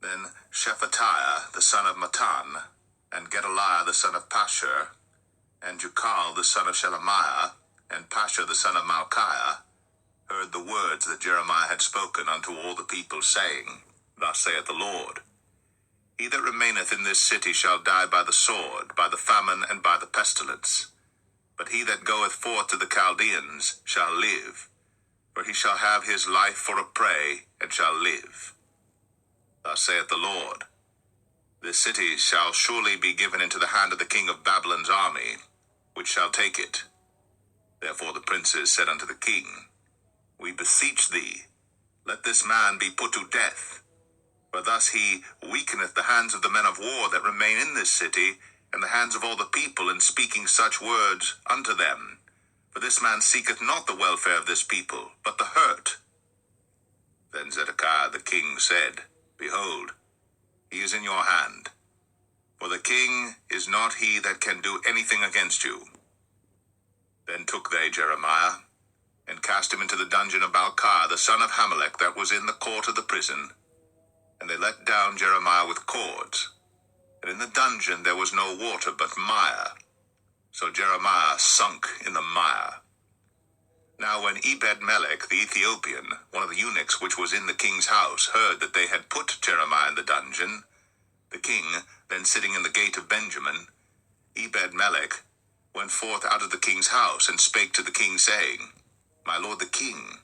Then Shephatiah the son of Mattan, and Gedaliah the son of Pashur, and Jucal the son of Shelemiah, and Pashur the son of Malchiah, heard the words that Jeremiah had spoken unto all the people, saying, Thus saith the Lord, He that remaineth in this city shall die by the sword, by the famine, and by the pestilence. But he that goeth forth to the Chaldeans shall live, for he shall have his life for a prey, and shall live. Thus saith the Lord, This city shall surely be given into the hand of the king of Babylon's army, which shall take it. Therefore the princes said unto the king, We beseech thee, let this man be put to death. For thus he weakeneth the hands of the men of war that remain in this city, and the hands of all the people in speaking such words unto them. For this man seeketh not the welfare of this people, but the hurt. Then Zedekiah the king said, Behold, he is in your hand. For the king is not he that can do anything against you. Then took they Jeremiah, and cast him into the dungeon of Balchiah the son of Hamelech that was in the court of the prison. And they let down Jeremiah with cords. And in the dungeon there was no water but mire. So Jeremiah sunk in the mire. Now when Ebed-melech the Ethiopian, one of the eunuchs which was in the king's house, heard that they had put Jeremiah in the dungeon, the king, then sitting in the gate of Benjamin, Ebed-melech went forth out of the king's house, and spake to the king, saying, My lord the king,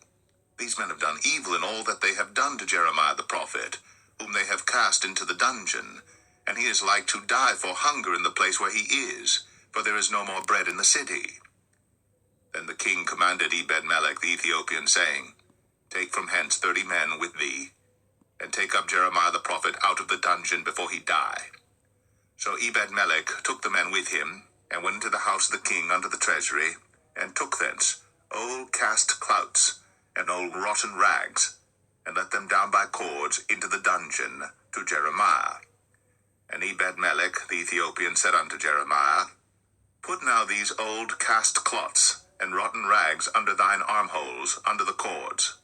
these men have done evil in all that they have done to Jeremiah the prophet, whom they have cast into the dungeon, and he is like to die for hunger in the place where he is, for there is no more bread in the city. Then the king commanded Ebed-melech the Ethiopian, saying, Take from hence 30 men with thee, and take up Jeremiah the prophet out of the dungeon before he die. So Ebed-melech took the men with him, and went into the house of the king unto the treasury, and took thence old cast clouts, and old rotten rags, and let them down by cords into the dungeon to Jeremiah. And Ebed-melech the Ethiopian said unto Jeremiah, Put now these old cast cloths and rotten rags under thine armholes, under the cords.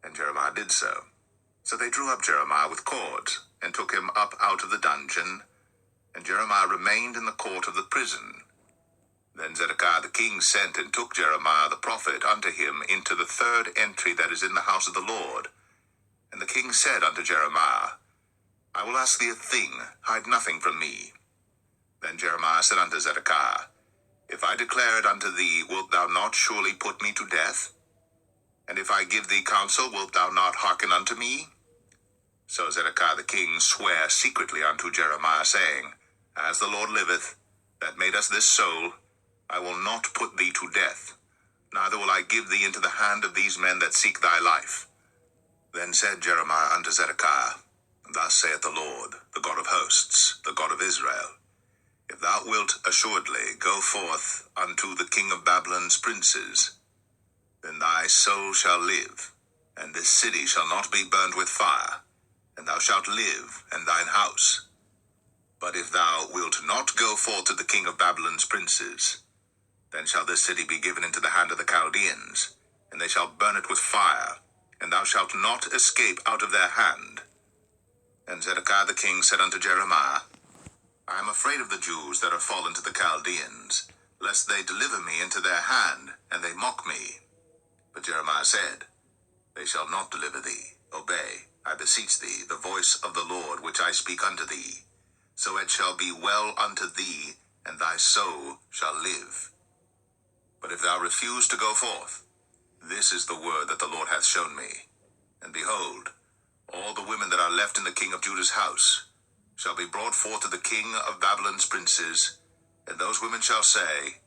And Jeremiah did so. So they drew up Jeremiah with cords, and took him up out of the dungeon, and Jeremiah remained in the court of the prison. Then Zedekiah the king sent and took Jeremiah the prophet unto him into the third entry that is in the house of the Lord. And the king said unto Jeremiah, I will ask thee a thing, hide nothing from me. Then Jeremiah said unto Zedekiah, If I declare it unto thee, wilt thou not surely put me to death? And if I give thee counsel, wilt thou not hearken unto me? So Zedekiah the king sware secretly unto Jeremiah, saying, As the Lord liveth, that made us this soul, I will not put thee to death, neither will I give thee into the hand of these men that seek thy life. Then said Jeremiah unto Zedekiah, Thus saith the Lord, the God of hosts, the God of Israel, If thou wilt assuredly go forth unto the king of Babylon's princes, then thy soul shall live, and this city shall not be burned with fire, and thou shalt live, and thine house. But if thou wilt not go forth to the king of Babylon's princes, then shall this city be given into the hand of the Chaldeans, and they shall burn it with fire, and thou shalt not escape out of their hand. And Zedekiah the king said unto Jeremiah, I am afraid of the Jews that are fallen to the Chaldeans, lest they deliver me into their hand, and they mock me. But Jeremiah said, They shall not deliver thee. Obey, I beseech thee, the voice of the Lord which I speak unto thee. So it shall be well unto thee, and thy soul shall live. But if thou refuse to go forth, this is the word that the Lord hath shown me. And behold, all the women that are left in the king of Judah's house shall be brought forth to the king of Babylon's princes, and those women shall say,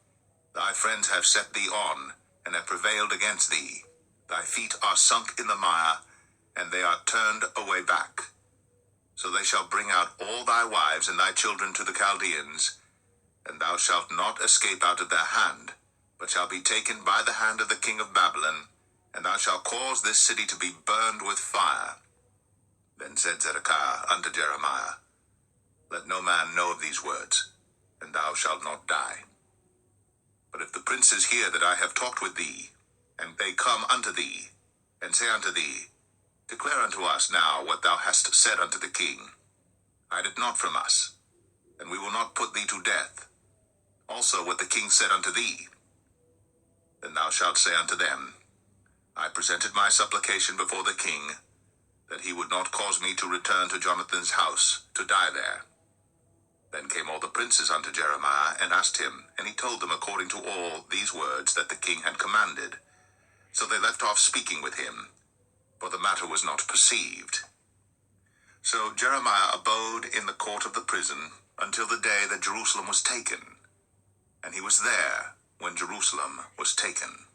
Thy friends have set thee on, and have prevailed against thee. Thy feet are sunk in the mire, and they are turned away back. So they shall bring out all thy wives and thy children to the Chaldeans, and thou shalt not escape out of their hand, but shall be taken by the hand of the king of Babylon, and thou shalt cause this city to be burned with fire. Then said Zedekiah unto Jeremiah, Let no man know of these words, and thou shalt not die. But if the princes hear that I have talked with thee, and they come unto thee, and say unto thee, Declare unto us now what thou hast said unto the king. Hide it not from us, and we will not put thee to death. Also what the king said unto thee. Then thou shalt say unto them, I presented my supplication before the king, that he would not cause me to return to Jonathan's house, to die there. Then came all the princes unto Jeremiah, and asked him, and he told them according to all these words that the king had commanded. So they left off speaking with him, for the matter was not perceived. So Jeremiah abode in the court of the prison until the day that Jerusalem was taken. And he was there when Jerusalem was taken.